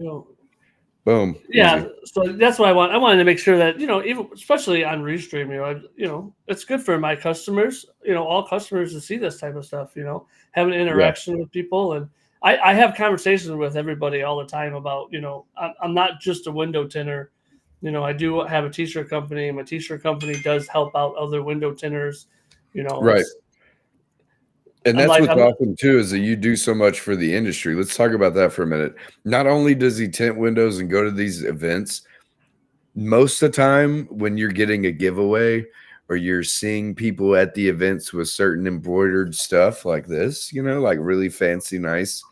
You know, Boom. yeah. Easy. So that's what I want. I wanted to make sure that even especially on Restream, it's good for my customers. All customers to see this type of stuff. Have an Yeah. interaction with people, and I have conversations with everybody all the time about. I'm not just a window tinner. I do have a t-shirt company. My t-shirt company does help out other window tinners. Right. It's And I'm that's like what's I'm awesome too, is that you do so much for the industry. Let's talk about that for a minute. Not only does he tint windows and go to these events, most of the time when you're getting a giveaway or you're seeing people at the events with certain embroidered stuff like this, like really fancy, nice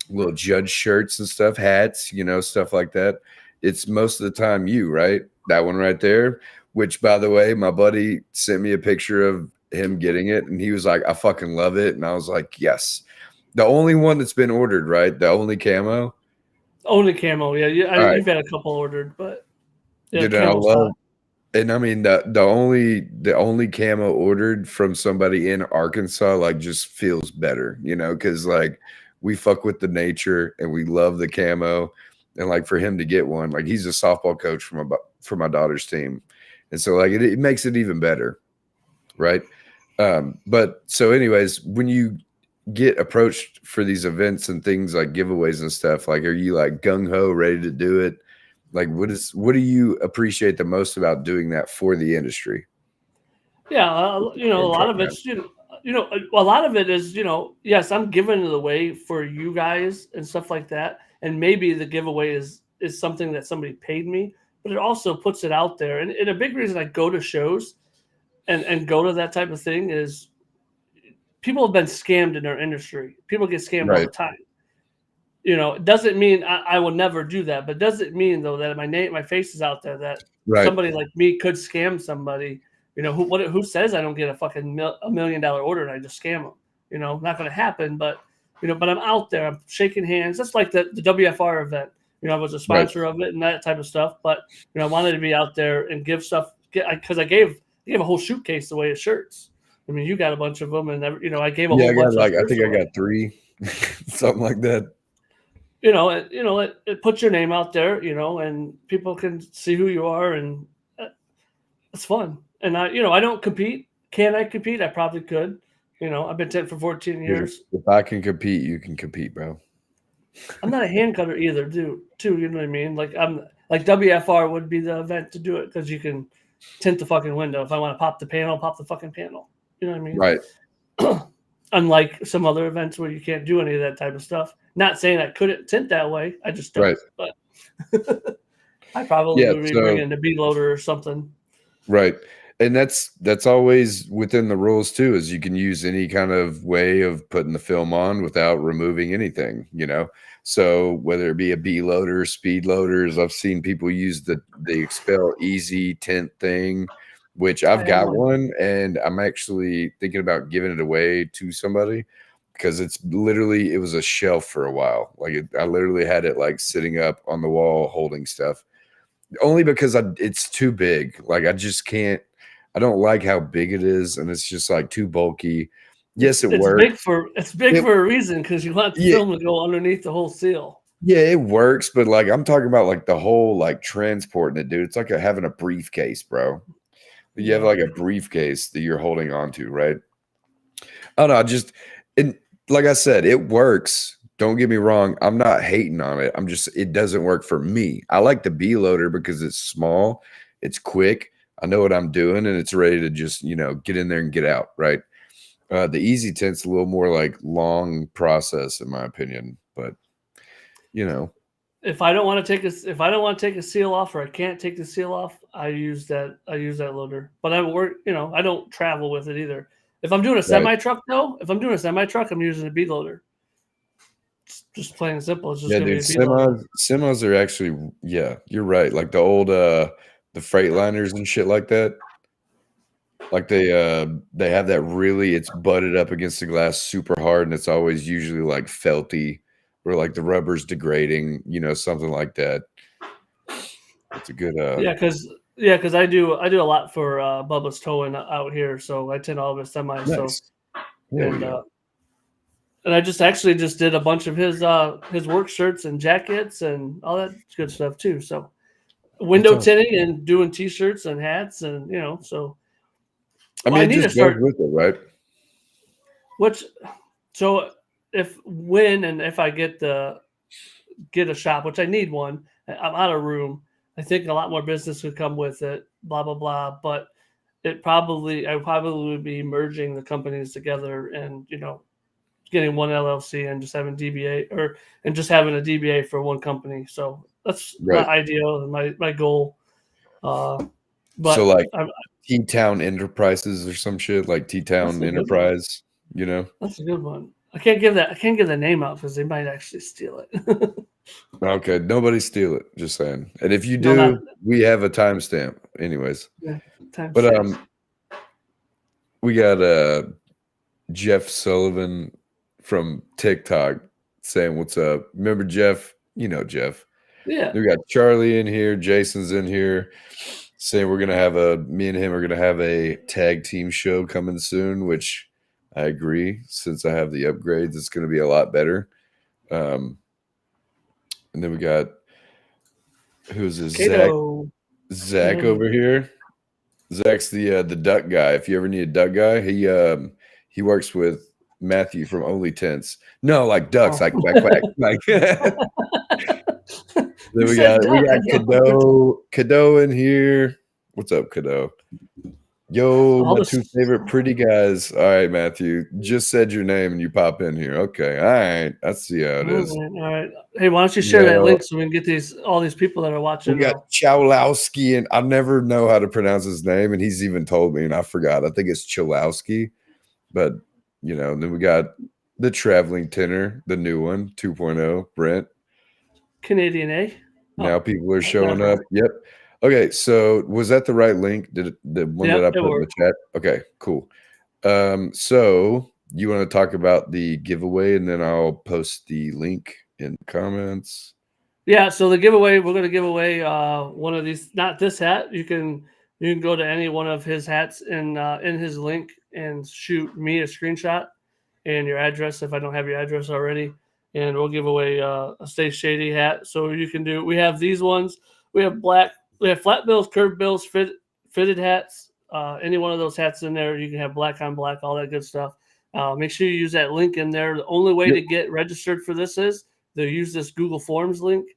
little judge shirts and stuff, hats, stuff like that. It's most of the time you, right? That one right there, which by the way, my buddy sent me a picture of him getting it and he was like, I fucking love it. And I was like, yes. The only one that's been ordered, right? The only camo. only camo. Yeah, All right. you've had a couple ordered, but yeah, Dude, and I camo's hot. love, and I mean the only camo ordered from somebody in Arkansas like just feels better, because like we fuck with the nature and we love the camo, and like for him to get one, like he's a softball coach for my daughter's team, and so like it makes it even better, right? But so anyways, when you get approached for these events and things like giveaways and stuff, like are you like gung ho ready to do it? Like what do you appreciate the most about doing that for the industry? Yeah, a What I'm lot trying of to ask. it's a lot of it is yes, I'm giving it away for you guys and stuff like that, and maybe the giveaway is something that somebody paid me, but it also puts it out there. And a big reason I go to shows and go to that type of thing is people have been scammed in our industry. People get scammed all Right, the time. It doesn't mean I will never do that, but does it mean though that my face is out there that right, somebody like me could scam somebody? Who says I don't get a fucking $1 million order and I just scam them? Not going to happen. But I'm out there. I'm shaking hands. That's like the WFR event. I was a right. sponsor of it and that type of stuff. But I wanted to be out there and give stuff because I gave a whole suitcase away of shirts. I mean, you got a bunch of them, and I gave a Yeah, whole I got bunch of like I shirts think I away. got three, something like that. It puts your name out there, and people can see who you are, and uh, it's fun. And I don't compete. Can I compete? I probably could. I've been tent for 14 Dude, years. if I can compete, you can compete, bro. I'm not a hand cutter either, dude. Too, you know what I mean? Like I'm like WFR would be the event to do it because you can tint the fucking window. If I want to pop the panel, pop the fucking panel. You know what I mean? Right. Unlike some other events where you can't do any of that type of stuff. Not saying I couldn't tint that way. I just don't. Right. But I probably Yeah. would be So bringing a B loader or something. right. And that's always within the rules too, is you can use any kind of way of putting the film on without removing anything. So whether it be a B loader, speed loaders, I've seen people use the Expel Easy tint thing, which I I've have got one. one and I'm actually thinking about giving it away to somebody because it was a shelf for a while. Like I literally had it like sitting up on the wall holding stuff only because it's too big. Like I just can't. I don't like how big it is, and it's just like too bulky. Yes, it It's works. big for It a reason because you want the yeah film to go underneath the whole seal. yeah it works, but like I'm talking about like the whole like transporting it, dude. It's like having a briefcase, bro. You have Yeah, like a briefcase that you're holding on to, right? I don't know. And like I said, it works. Don't get me wrong. I'm not hating on it. It doesn't work for me. I like the B loader because it's small, it's quick. I know what I'm doing, and it's ready to just get in there and get out. Right. The easy tent's a little more like long process, in my opinion. But you know, if I don't want to take a seal off or I can't take the seal off, I use that loader. But I work. I don't travel with it either. If I'm doing a right? semi truck though, if I'm doing a semi truck, I'm using a B loader. It's just plain and simple. It's just Yeah, gonna be dude. a B loader. Semis are actually, yeah, you're right. Like the old the Freightliners and shit like that. Like they have that really it's butted up against the glass super hard and it's always usually like felty or like the rubber's degrading, something like that. It's a good Because I do a lot for Bubba's Towing out here, so I tend to all of his semis. So nice. There we and go. And I just did a bunch of his work shirts and jackets and all that good stuff too. So window That's awesome. tinting and doing t-shirts and hats and so I well, I mean, it need to just goes start with it, right? which so if I get a shop, which I need one, I'm out of room. I think a lot more business would come with it, blah blah blah. But I probably would be merging the companies together and getting one LLC and just having and just having a DBA for one company. So that's my Right. ideal and my goal. So But like T-Town Enterprises or some shit, like that's T-Town a good one. Enterprise, you know? That's a good one. I can't give the name out because they might actually steal it. Okay, nobody steal it. Just saying. And if you No, not do, we have a timestamp, anyways. yeah, time But stamps. we got Jeff Sullivan from TikTok saying what's up. Remember Jeff? You know Jeff. Yeah. We got Charlie in here, Jason's in here, saying we're gonna have me and him are gonna have a tag team show coming soon, which I agree. Since I have the upgrades, it's gonna be a lot better. And then we got who's this? Kato. Zach Mhm. over here. Zach's the duck guy. If you ever need a duck guy, he works with Matthew from Only Tents. No, like ducks, Oh. like quack quack. Like then You we said got duck. Kado in here. What's up, Kado? Yo, All my this. two favorite pretty guys. All right, Matthew. Just said your name and you pop in here. Okay. All right. I see how it is. All right. Hey, why don't you share that Yo, link so we can get all these people that are watching we got now? Chowlowski, and I never know how to pronounce his name, and he's even told me, and I forgot. I think it's Chowlowski, but then we got the traveling tenor, the new one, 2.0, Brent. Canadian, eh? Now people are showing never. up. Yep. Okay, so was that the right link? The one that Yep, I it put in the worked. chat? Okay, cool. So you want to talk about the giveaway, and then I'll post the link in the comments. Yeah, so the giveaway, we're going to give away one of these, not this hat. You can go to any one of his hats in his link and shoot me a screenshot and your address if I don't have your address already, and we'll give away a Stay Shady hat. So we have these ones. We have flat bills, curved bills, fitted hats. Any one of those hats in there, you can have black on black, all that good stuff. Make sure you use that link in there. The only way to get registered for this is to use this Google Forms link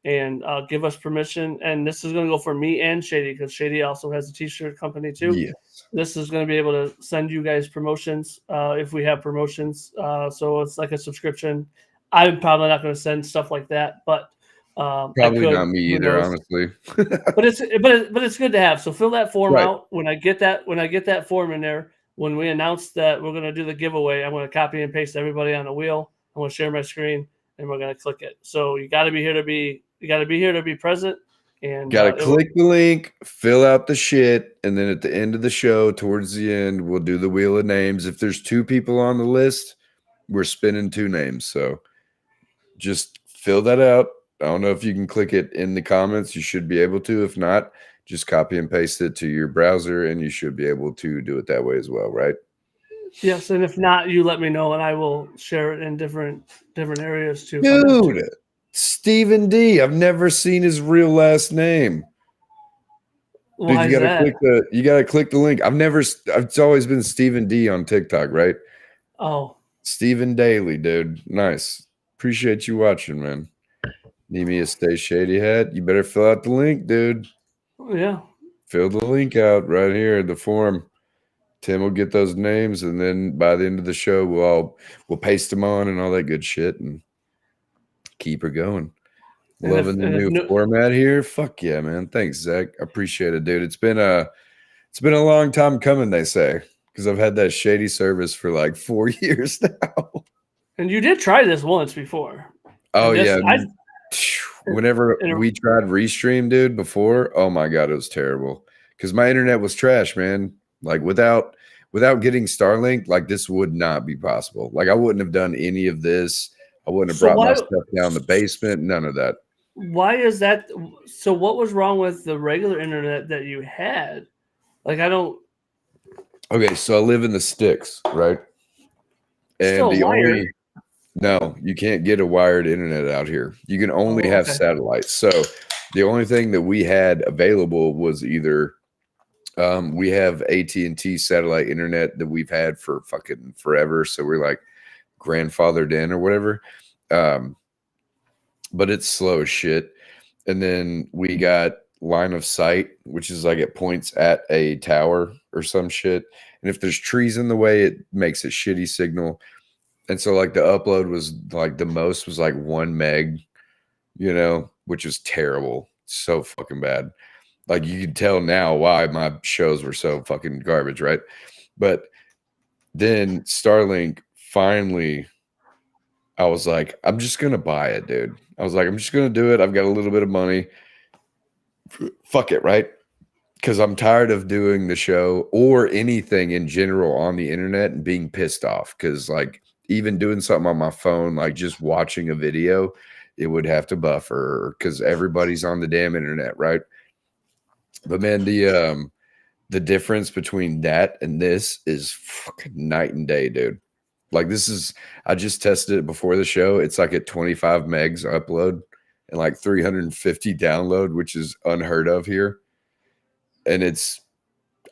and give us permission. And this is going to go for me and Shady because Shady also has a t-shirt company too. Yes. This is going to be able to send you guys promotions if we have promotions. So it's like a subscription. I'm probably not going to send stuff like that, but Probably not me either, honestly. But it's good to have. So fill that form Right. out. When I get that form in there, when we announce that we're going to do the giveaway, I'm going to copy and paste everybody on the wheel. I'm going to share my screen and we're going to click it. So you got to be here to be present. And Got to click the link, fill out the shit, and then at the end of the show, towards the end, we'll do the wheel of names. If there's 2 people on the list, we're spinning 2 names. So just fill that out. I don't know if you can click it in the comments. You should be able to. If not, just copy and paste it to your browser, and you should be able to do it that way as well, right? Yes, and if not, you let me know, and I will share it in different areas too. Dude, Stephen D. I've never seen his real last name. Why Dude, you gotta click the link. It's always been Stephen D on TikTok, right? Oh. Stephen Daly, dude. Nice. Appreciate you watching, man. Need me a Stay Shady hat? You better fill out the link, dude. Yeah. Fill the link out right here, the form. Tim will get those names, and then by the end of the show, we'll paste them on and all that good shit and keep her going. Loving the new format here. Fuck yeah, man. Thanks, Zach. I appreciate it, dude. It's been a long time coming, they say, because I've had that shady service for like 4 years now. And you did try this once before. Oh yeah. Whenever we tried Restream, dude, before, oh my god, it was terrible. Because my internet was trash, man. Like without getting Starlink, like this would not be possible. Like I wouldn't have done any of this. I wouldn't have brought my stuff down the basement. None of that. Why is that? So what was wrong with the regular internet that you had? Like I don't. Okay, so I live in the sticks, right? And Still a liar. No, you can't get a wired internet out here. You can only Oh, have okay. satellites. So the only thing that we had available was either we have AT&T satellite internet that we've had for fucking forever. So we're like grandfathered in or whatever. Um, but it's slow as shit. And then we got line of sight, which is like it points at a tower or some shit. And if there's trees in the way, it makes a shitty signal. And so like the upload was like the most was like 1 meg, which is terrible. So fucking bad. Like you can tell now why my shows were so fucking garbage, right? But then Starlink finally, I was like, I'm just gonna buy it, dude. I was like, I'm just gonna do it. I've got a little bit of money. Fuck it, right? Because I'm tired of doing the show or anything in general on the internet and being pissed off. Because like even doing something on my phone, like just watching a video, it would have to buffer because everybody's on the damn internet, right? But man, the difference between that and this is fucking night and day, dude. Like this is, I just tested it before the show. It's like at 25 megs upload and like 350 download, which is unheard of here. And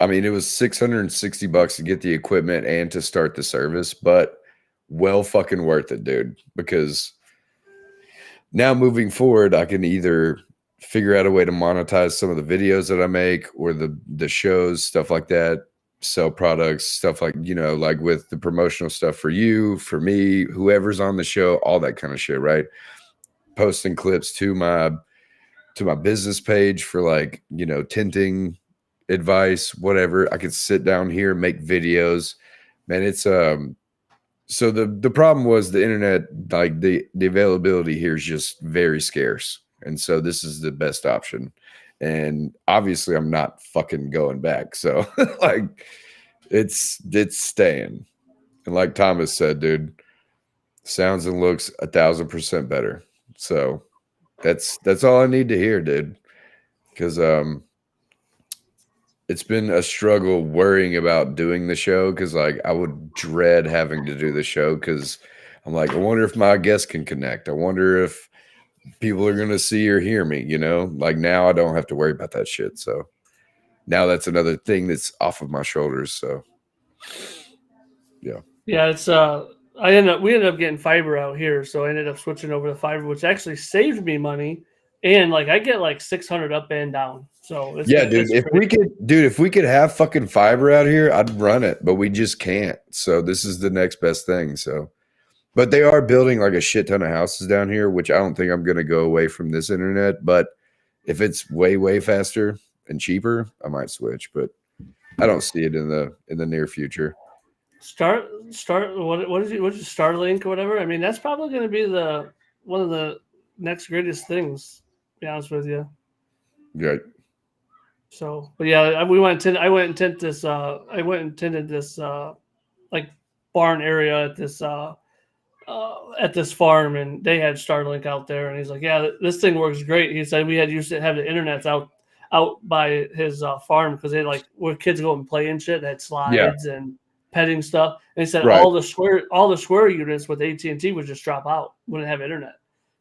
I mean, it was $660 to get the equipment and to start the service, but well fucking worth it, dude. Because now moving forward, I can either figure out a way to monetize some of the videos that I make or the shows, stuff like that, sell products, stuff like, like with the promotional stuff for you, for me, whoever's on the show, all that kind of shit, right? Posting clips to my business page for like, tinting advice, whatever. I could sit down here, make videos. Man, it's so the problem was the internet, like the availability here is just very scarce. And so this is the best option. And obviously I'm not fucking going back. So like it's staying. And like Thomas said, dude, sounds and looks 1,000% better. So that's all I need to hear, dude. Because it's been a struggle worrying about doing the show because like I would dread having to do the show because I'm like, I wonder if my guests can connect. I wonder if people are gonna see or hear me, Like now I don't have to worry about that shit. So now that's another thing that's off of my shoulders. So yeah. Yeah, it's we ended up getting fiber out here, so I ended up switching over to fiber, which actually saved me money. And like I get like 600 up and down. So Yeah, dude. If we could have fucking fiber out here, I'd run it, but we just can't. So this is the next best thing. So, but they are building like a shit ton of houses down here, which I don't think I'm gonna go away from this internet. But if it's way, way faster and cheaper, I might switch. But I don't see it in the near future. Start what is it? What's Starlink or whatever? I mean, that's probably going to be the one of the next greatest things. To be honest with you. Right. So, but yeah, I went and tinted this. I went and tinted this like barn area at this farm, and they had Starlink out there. And he's like, "Yeah, this thing works great." He said we had used to have the internets out by his farm because they like where kids go and play and shit. They had slides and petting stuff. And he said Right. all the square units with AT&T would just drop out, wouldn't have internet.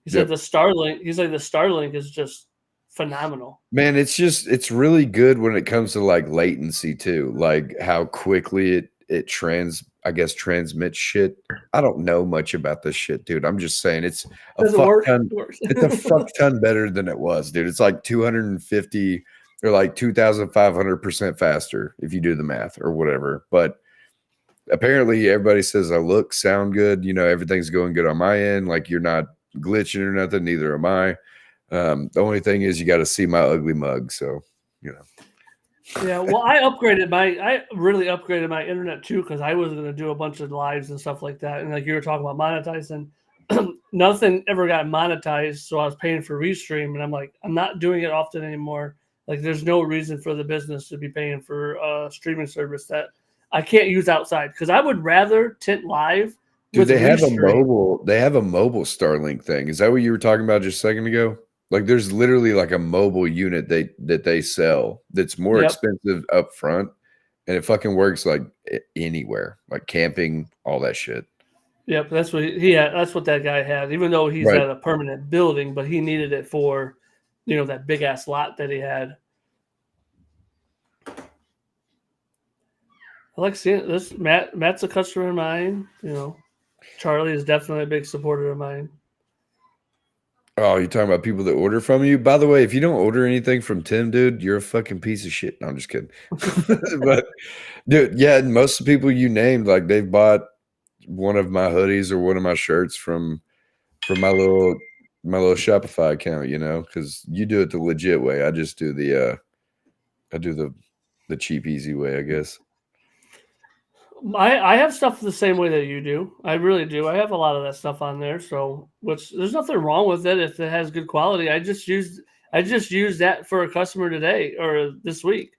He said the Starlink. He's like the Starlink is just phenomenal. Man, it's really good when it comes to like latency too, like how quickly it transmits shit. I don't know much about this shit, dude. I'm just saying it's a fuck ton. It's a fuck ton better than it was, dude. It's like 250 or like 2,500% faster if you do the math or whatever. But apparently everybody says I sound good. Everything's going good on my end. Like you're not glitching or nothing. Neither am I. The only thing is you got to see my ugly mug. So, Yeah, well, I really upgraded my internet too because I was going to do a bunch of lives and stuff like that. And like you were talking about monetizing, nothing ever got monetized, so I was paying for Restream, and I'm like, I'm not doing it often anymore. Like, there's no reason for the business to be paying for a streaming service that I can't use outside because I would rather tint live. Dude, they have a mobile Starlink thing. Is that what you were talking about just a second ago? Like there's literally like a mobile unit that they sell that's more expensive up front, and it fucking works like anywhere, like camping, all that shit. Yep, that's what he had. That's what that guy had. Even though he's Right. at a permanent building, but he needed it for, that big ass lot that he had. I like seeing this. Matt's a customer of mine. Charlie is definitely a big supporter of mine. Oh, you're talking about people that order from you? By the way, if you don't order anything from Tim, dude, you're a fucking piece of shit. No, I'm just kidding. But dude, yeah, most of the people you named, like they've bought one of my hoodies or one of my shirts from my little Shopify account, because you do it the legit way. I just do the cheap, easy way, I guess. I have stuff the same way that you do. I really do. I have a lot of that stuff on there. So, which there's nothing wrong with it if it has good quality. I just used that for a customer today or this week.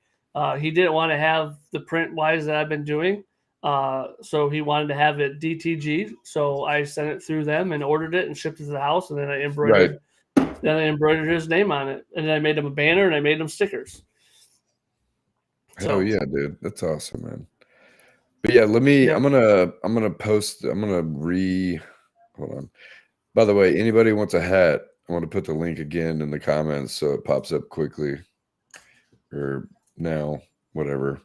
He didn't want to have the print wise that I've been doing. So he wanted to have it DTG. So I sent it through them and ordered it and shipped it to the house. And then I embroidered his name on it. And then I made him a banner and I made him stickers. Hell yeah, dude. That's awesome, man. But yeah, I'm gonna post, hold on. By the way, anybody wants a hat, I want to put the link again in the comments so it pops up quickly. Or now, whatever.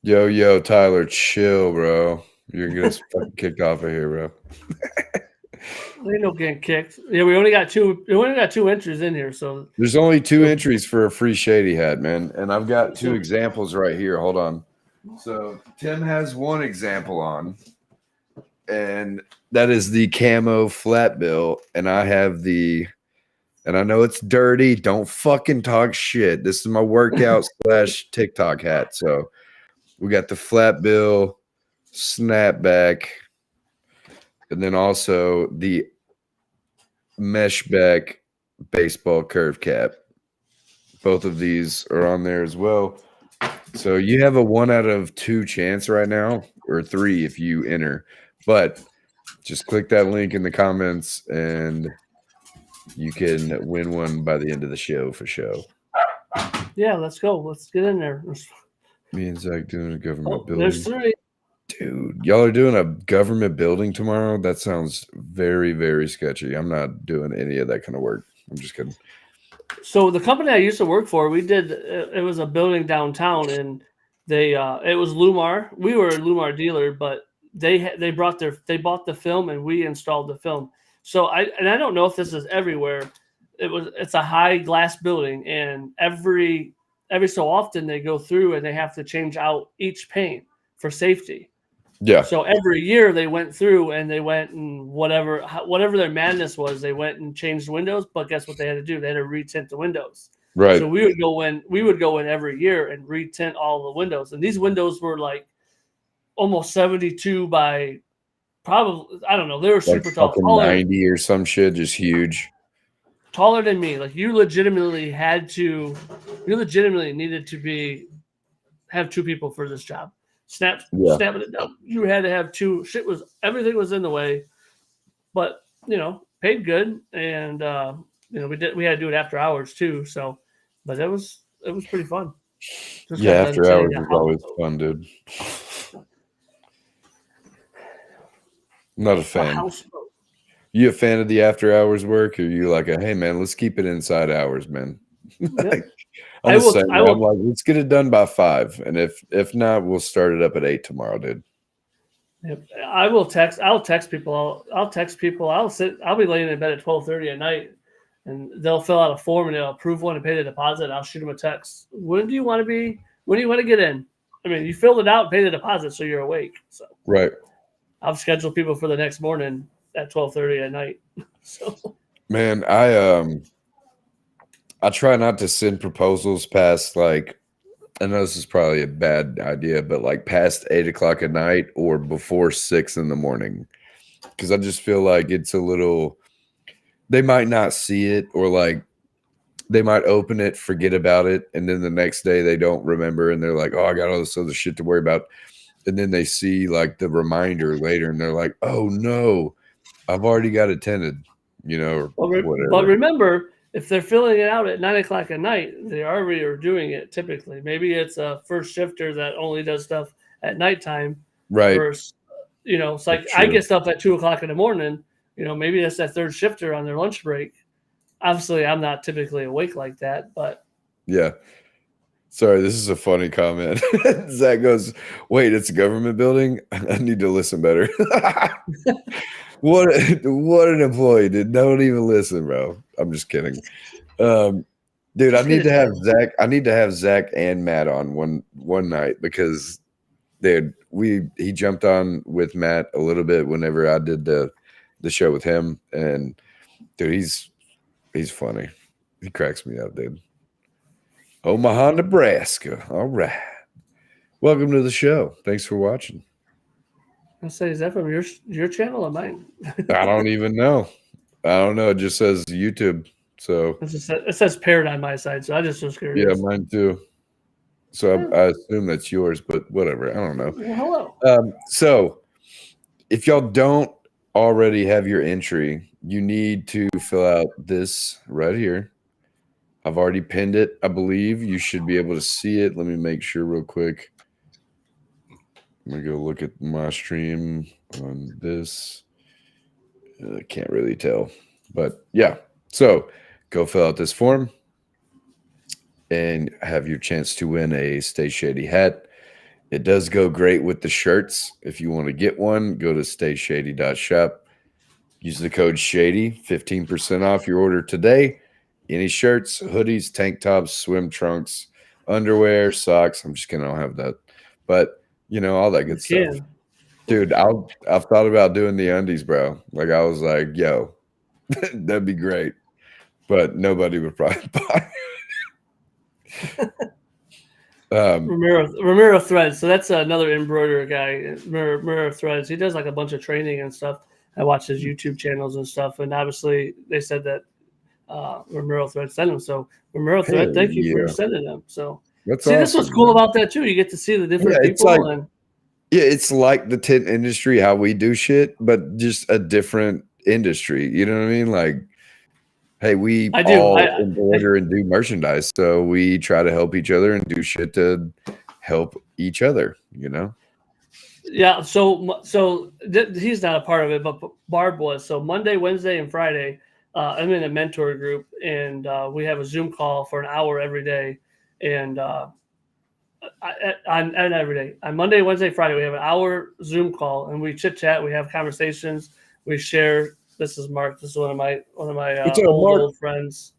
Yo, Tyler, chill, bro. You're gonna get us fucking kicked off of here, bro. Ain't no getting kicked. Yeah, we only got two entries in here, so there's only 2 entries for a free Shady hat, man. And I've got 2 examples right here. Hold on. So Tim has 1 example on, and that is the camo flat bill, and I have and I know it's dirty. Don't fucking talk shit. This is my workout / TikTok hat. So we got the flat bill, snapback, and then also the mesh back baseball curve cap. Both of these are on there as well. So you have a 1 out of 2 chance right now, or 3 if you enter. But just click that link in the comments and you can win one by the end of the show for show. Yeah, let's go. Let's get in there. Me and Zach doing a government building. There's 3. Dude, y'all are doing a government building tomorrow? That sounds very, very sketchy. I'm not doing any of that kind of work. I'm just kidding. So the company I used to work for, it was a building downtown, and it was Lumar. We were a Lumar dealer, but they bought the film and we installed the film. So I don't know if this is everywhere. It's a high glass building, and every so often they go through and they have to change out each pane for safety. Yeah. So every year they went through and they went and whatever their madness was, they went and changed windows. But guess what they had to do? They had to retint the windows. Right. So we would go in every year and retint all the windows. And these windows were like almost 72 by probably, I don't know, they were super tall. 90 or some shit, just huge. Taller than me. Like you legitimately needed to have 2 people for this job. Snapping it down. You had to have 2. Everything was in the way, but paid good, and we had to do it after hours too. So, but it was pretty fun. After hours is always fun, dude. I'm not a fan. You a fan of the after hours work, or you like hey man, let's keep it inside hours, man? I'm like, let's get it done by 5, and if not, we'll start it up at 8 tomorrow, dude. Yep. I'll text people. I'll be laying in bed at 12:30 at night, and they'll fill out a form and they'll approve one and pay the deposit. I'll shoot them a text. When do you want to get in? I mean, you filled it out and pay the deposit, so you're awake. So right. I've scheduled people for the next morning at 12:30 at night. So man, I try not to send proposals past I know this is probably a bad idea, but past 8 o'clock at night or before 6 in the morning, because I just feel like it's a little. They might not see it, or they might open it, forget about it, and then the next day they don't remember, and they're like, "Oh, I got all this other shit to worry about," and then they see the reminder later, and they're like, "Oh no, I've already got it tented," or whatever. But remember, if they're filling it out at 9 o'clock at night, they already are doing it typically. Maybe it's a first shifter that only does stuff at nighttime. Right. You know, it's like I get stuff at 2:00 in the morning. You know, maybe that's that third shifter on their lunch break. Obviously, I'm not typically awake like that, but yeah. Sorry, this is a funny comment. Zach goes, "Wait, it's a government building. I need to listen better." What an employee, dude. Don't even listen, bro. I'm just kidding. Dude, I need to have Zach. I need to have Zach and Matt on one night because dude, he jumped on with Matt a little bit whenever I did the show with him, and dude, he's funny. He cracks me up, dude. Omaha, Nebraska. All right. Welcome to the show. Thanks for watching. I say, is that from your channel or mine? I don't even know. I don't know. It just says YouTube. So it says paired on my side, so I just was curious. Yeah, mine too. So I assume that's yours, but whatever. I don't know. Well, hello. So if y'all don't already have your entry, you need to fill out this right here. I've already pinned it, I believe. You should be able to see it. Let me make sure real quick. I'm going to go look at my stream on this. I can't really tell. But yeah, so go fill out this form and have your chance to win a Stay Shady hat. It does go great with the shirts. If you want to get one, go to stayshady.shop. Use the code SHADY, 15% off your order today. Any shirts, hoodies, tank tops, swim trunks, underwear, socks. I'm just kidding. I don't have that. But, you know, all that good stuff. Dude, I've thought about doing the undies, bro. Like, I was like, yo, that'd be great. But nobody would probably buy it. Ramiro Threads. So that's another embroiderer guy. Ramiro Threads. He does like a bunch of training and stuff. I watch his YouTube channels and stuff. And obviously, they said that Ramiro Thread sent them. So Ramiro Thread, thank you for sending them. So that's awesome, this was cool about that too. You get to see the different people. It's like the tent industry, how we do shit, but just a different industry. You know what I mean? Like, hey, we all embroider and do merchandise, so we try to help each other and do shit to help each other. You know? Yeah. So he's not a part of it, but Barb was. So Monday, Wednesday, and Friday. I'm in a mentor group, and we have a Zoom call for an hour every day. And every day, on Monday, Wednesday, Friday, we have an hour Zoom call, and we chit chat. We have conversations. We share. This is Mark. This is one of my old friends.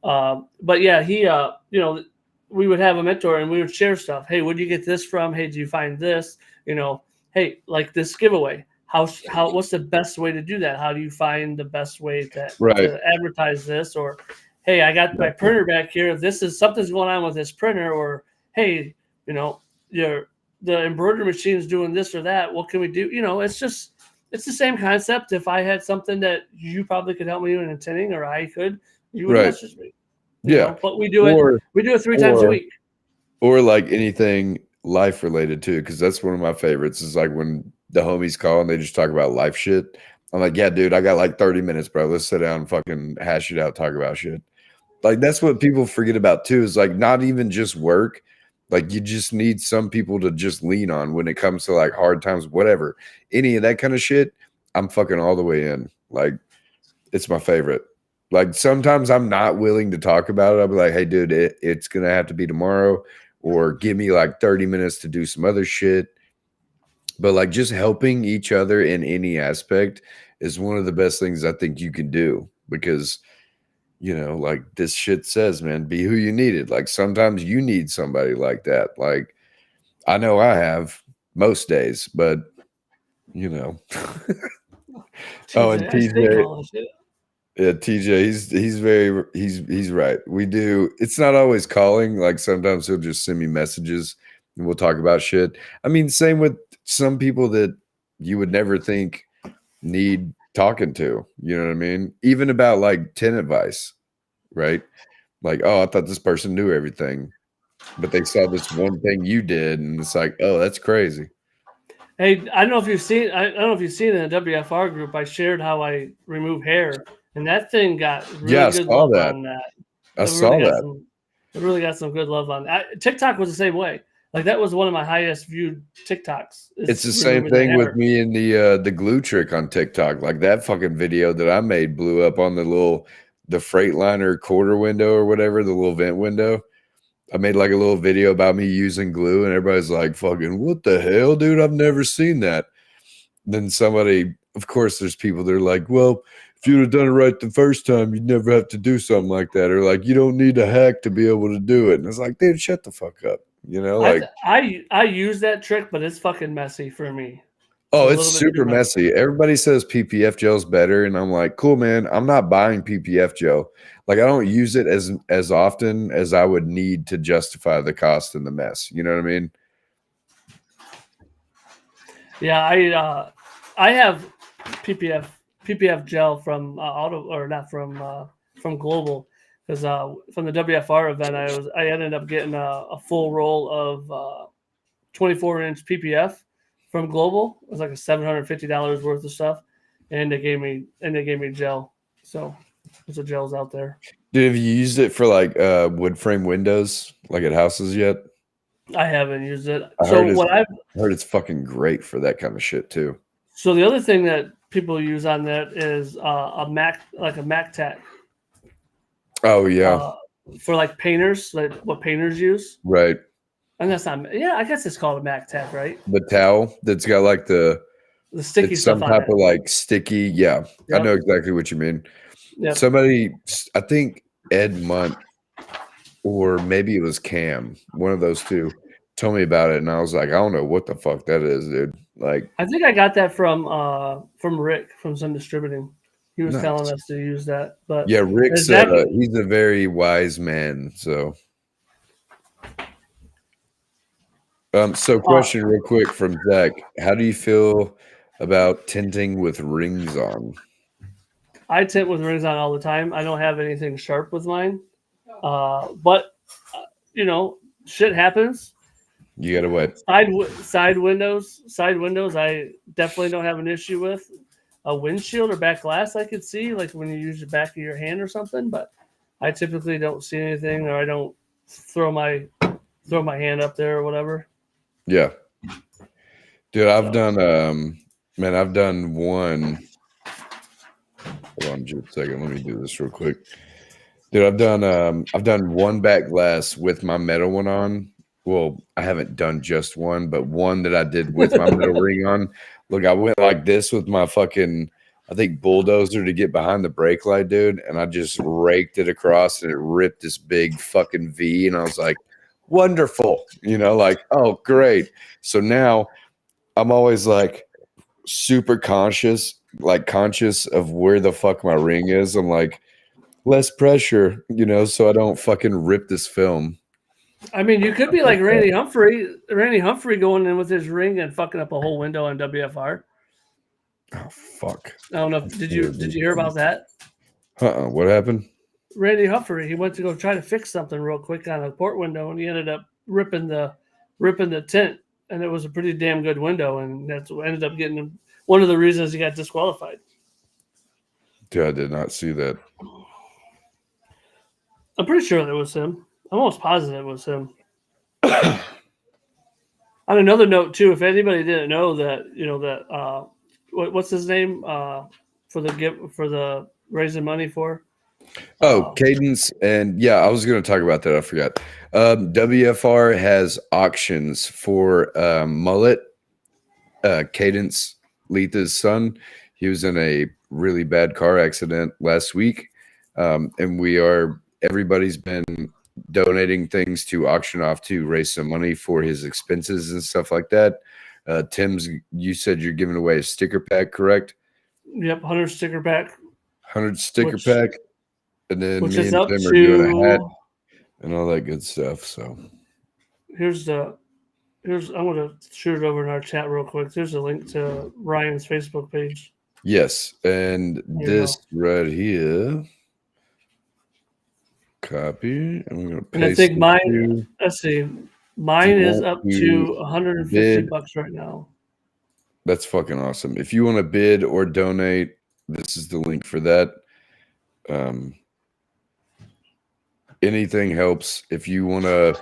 But yeah, he you know, we would have a mentor, and we would share stuff. Hey, where'd you get this from? Hey, did you find this? You know, hey, like this giveaway. What's the best way to do that? How do you find the best way to advertise this? Or, hey, I got my printer back here. This is something's going on with this printer. Or, hey, you know, the embroidery machine is doing this or that. What can we do? You know, it's the same concept. If I had something that you probably could help me in tinting, or I could, you would message me. You know? But we do it. We do it 3 times a week. Or like anything life related too, because that's one of my favorites. Is like when the homies call and they just talk about life shit. I'm like, yeah, dude, I got like 30 minutes, bro. Let's sit down and fucking hash it out, talk about shit. Like, that's what people forget about too, is like not even just work. Like, you just need some people to just lean on when it comes to like hard times, whatever. Any of that kind of shit, I'm fucking all the way in. Like, it's my favorite. Like, sometimes I'm not willing to talk about it. I'll be like, hey, dude, it's going to have to be tomorrow, or give me like 30 minutes to do some other shit. But like, just helping each other in any aspect is one of the best things I think you can do, because, you know, like this shit says, man, be who you needed. Like, sometimes you need somebody like that. Like, I know I have most days, but you know. Oh, and TJ. Yeah, TJ, he's right. We do. It's not always calling. Like, sometimes he'll just send me messages and we'll talk about shit. I mean, same with some people that you would never think need talking to. You know what I mean? Even about like 10 advice, right? Like, oh, I thought this person knew everything, but they saw this one thing you did, and it's like, oh, that's crazy. Hey, I don't know if you've seen. I don't know if you've seen in the WFR group. I shared how I remove hair, and that thing got really good love on that. I saw that. It really got some good love on that. TikTok was the same way. Like that was one of my highest viewed TikToks. It's the same thing with me and the glue trick on TikTok. Like that fucking video that I made blew up on the Freightliner quarter window or whatever, the little vent window. I made like a little video about me using glue, and everybody's like, fucking, what the hell, dude? I've never seen that. Then somebody, of course, there's people that are like, well, if you'd have done it right the first time, you'd never have to do something like that. Or like, you don't need a hack to be able to do it. And it's like, dude, shut the fuck up. You know, like I use that trick, but it's fucking messy for me. Oh, it's super messy. Everybody says PPF gel's better, and I'm like, cool, man. I'm not buying PPF gel. Like, I don't use it as often as I would need to justify the cost and the mess. You know what I mean? Yeah, I have PPF gel from from Global, because from the WFR event I ended up getting a full roll of 24-inch PPF from Global. It was like a $750 worth of stuff, and they gave me gel. So there's a gels out there. Dude, have you used it for like wood frame windows, like at houses yet? I haven't used it. I heard it's fucking great for that kind of shit too. So the other thing that people use on that is a Mac Tac. Oh yeah. For like painters, like what painters use. Right. And that's not. Yeah, I guess it's called a Mac Tac, right? The towel that's got like the sticky stuff. Some type of like sticky. Yeah, yep. I know exactly what you mean. Yep. Somebody, I think Ed Munt, or maybe it was Cam, one of those two, told me about it, and I was like, I don't know what the fuck that is, dude. Like, I think I got that from Rick from Sun Distributing. He was telling us to use that. But yeah, Rick said he's a very wise man. So, question real quick from Zach: how do you feel about tinting with rings on? I tint with rings on all the time. I don't have anything sharp with mine, but you know, shit happens. You gotta wait. Side windows. I definitely don't have an issue with. A windshield or back glass, I could see, like when you use the back of your hand or something. But I typically don't see anything, or I don't throw my hand up there or whatever. Yeah, dude, I've done. I've done one. Hold on just a second. Let me do this real quick. Dude, I've done one back glass with my metal one on. Well, I haven't done just one, but one that I did with my metal ring on. Look, I went like this with my fucking, I think, bulldozer to get behind the brake light, dude. And I just raked it across and it ripped this big fucking V. And I was like, wonderful. You know, like, oh, great. So now I'm always like super conscious of where the fuck my ring is. I'm like, less pressure, you know, so I don't fucking rip this film. I mean, you could be like Randy Humphrey going in with his ring and fucking up a whole window on WFR. Oh fuck! I don't know. Did you hear about that? What happened? Randy Humphrey, he went to go try to fix something real quick on a port window, and he ended up ripping the tint, and it was a pretty damn good window, and that's what ended up getting one of the reasons he got disqualified. Dude, I did not see that. I'm pretty sure that was him. I'm almost positive it was him. On another note, too, if anybody didn't know that, you know that what's his name for the raising money for? Cadence, and yeah, I was going to talk about that. I forgot. WFR has auctions for Mullet, Cadence Letha's son. He was in a really bad car accident last week, and everybody's been donating things to auction off to raise some money for his expenses and stuff like that. Tim's, you said you're giving away a sticker pack, correct? Yep, 100 sticker pack. 100 sticker pack. And then me and Tim are doing a hat and all that good stuff. So here's I'm gonna shoot it over in our chat real quick. There's a link to Ryan's Facebook page. Yes, and this right here. Copy. I'm gonna paste. And I think mine. Let's see. Mine is up to $150 right now. That's fucking awesome. If you want to bid or donate, this is the link for that. Anything helps. If you want to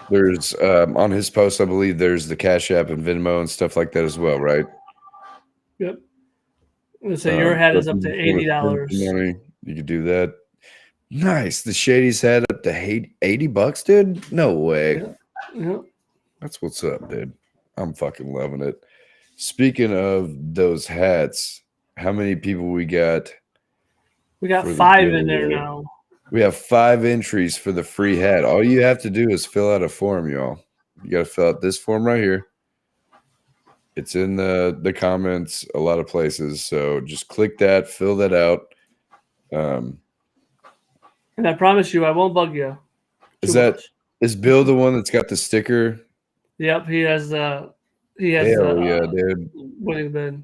There's on his post, I believe there's the Cash App and Venmo and stuff like that as well, right? Yep. So your hat So is if up you to just wanna spend some $80. money, you could do that. Nice. The Shady's hat up to $80, dude. No way. Yeah. Yeah. That's what's up, dude. I'm fucking loving it. Speaking of those hats, how many people we got? We got For the 5 in there giveaway? now. We have 5 entries for the free hat. All you have to do is fill out a form, y'all. You got to fill out this form right here. It's in the comments a lot of places. So just click that, fill that out. And I promise you, I won't bug you. Is too that much. is Bill the one that's got the sticker? Yep, he has Hell the yeah, dude. winning bid.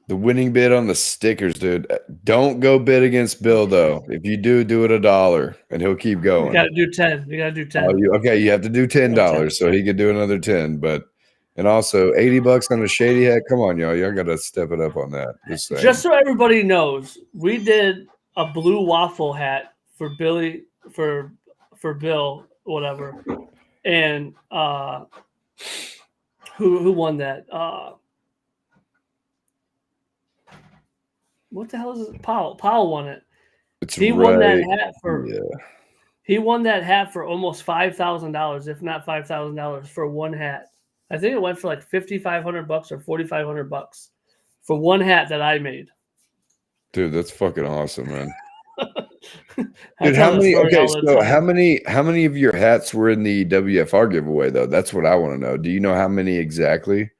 The winning bid on the stickers, dude. Don't go bid against Bill though. If you do, do it $1 and he'll keep You going. got to do 10. You got to do 10. Oh, you have to do $10, so he could do another 10. But and also $80 on a Shady hat. Come on, y'all got to step it up on that. Just saying. Just so everybody knows, we did a blue waffle hat for Billy for Bill, whatever, and who won that? What the hell is it? Powell won it. It's He right. won that hat for. Yeah. He won that hat for almost $5,000, if not $5,000, for one hat. I think it went for like $5,500 or $4,500 for one hat that I made. Dude, that's fucking awesome, man. I Dude, tell how that many? story Okay, all the so time. how many of your hats were in the WFR giveaway though? That's what I want to know. Do you know how many exactly?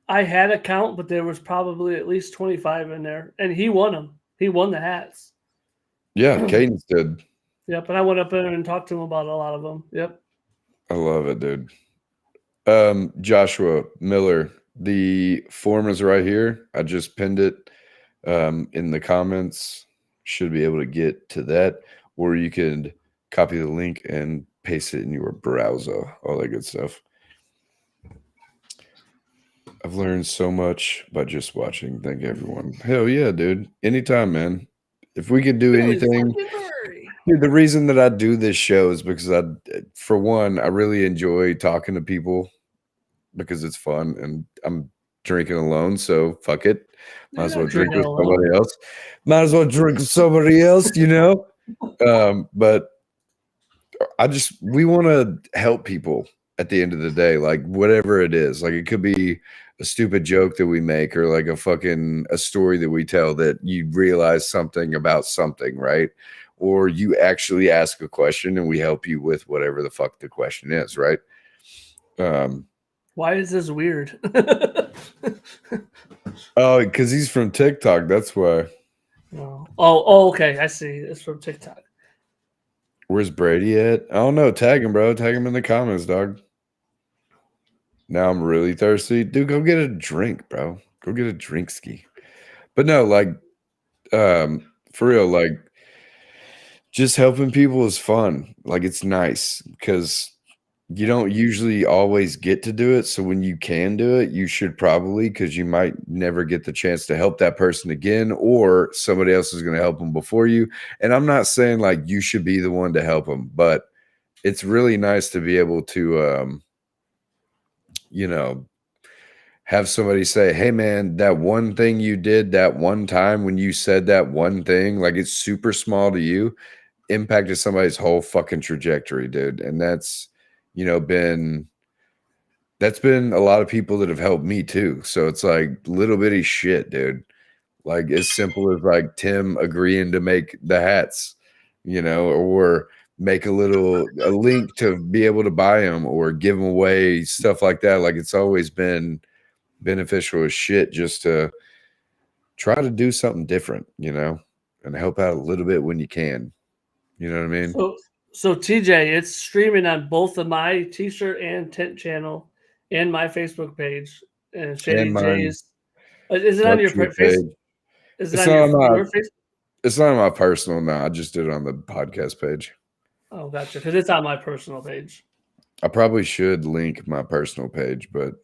I had a count, but there was probably at least 25 in there, and he won them. He won the hats. Yeah, Cadence did. Yep, and I went up there and talked to him about a lot of them. Yep. I love it, dude. Joshua Miller, the form is right here. I just pinned it in the comments. Should be able to get to that, or you could copy the link and paste it in your browser. All that good stuff. I've learned so much by just watching. Thank everyone. Hell yeah, dude. Anytime, man. If we could do anything. Dude, the reason that I do this show is because for one, I really enjoy talking to people because it's fun and I'm drinking alone. So fuck it. Might as well drink with somebody else. Might as well drink with somebody else, you know? But we want to help people at the end of the day, like whatever it is. Like it could be a stupid joke that we make or like a story that we tell that you realize something about something, right? Or you actually ask a question and we help you with whatever the fuck the question is, right? Why is this weird? Oh, because he's from TikTok. That's why. Oh, okay. I see. It's from TikTok. Where's Brady at? I don't know. Tag him, bro. Tag him in the comments, dog. Now I'm really thirsty. Dude, go get a drink, bro. Go get a drink ski. But no, like, for real, like, just helping people is fun. Like, it's nice because you don't usually always get to do it. So when you can do it, you should probably, because you might never get the chance to help that person again, or somebody else is going to help them before you. And I'm not saying like you should be the one to help them, but it's really nice to be able to, have somebody say, hey man, that one thing you did that one time when you said that one thing, like it's super small to you, impacted somebody's whole fucking trajectory, dude. And that's been a lot of people that have helped me too. So it's like little bitty shit, dude. Like as simple as like Tim agreeing to make the hats, or make a link to be able to buy them or give them away, stuff like that. Like it's always been beneficial as shit just to try to do something different, and help out a little bit when you can. You know what I mean? So TJ, it's streaming on both of my t-shirt and tent channel and my Facebook page and Shady J's. Is it on your face? Is it on your face? It's not on my personal. No, I just did it on the podcast page. Oh, gotcha. Because it's on my personal page. I probably should link my personal page, but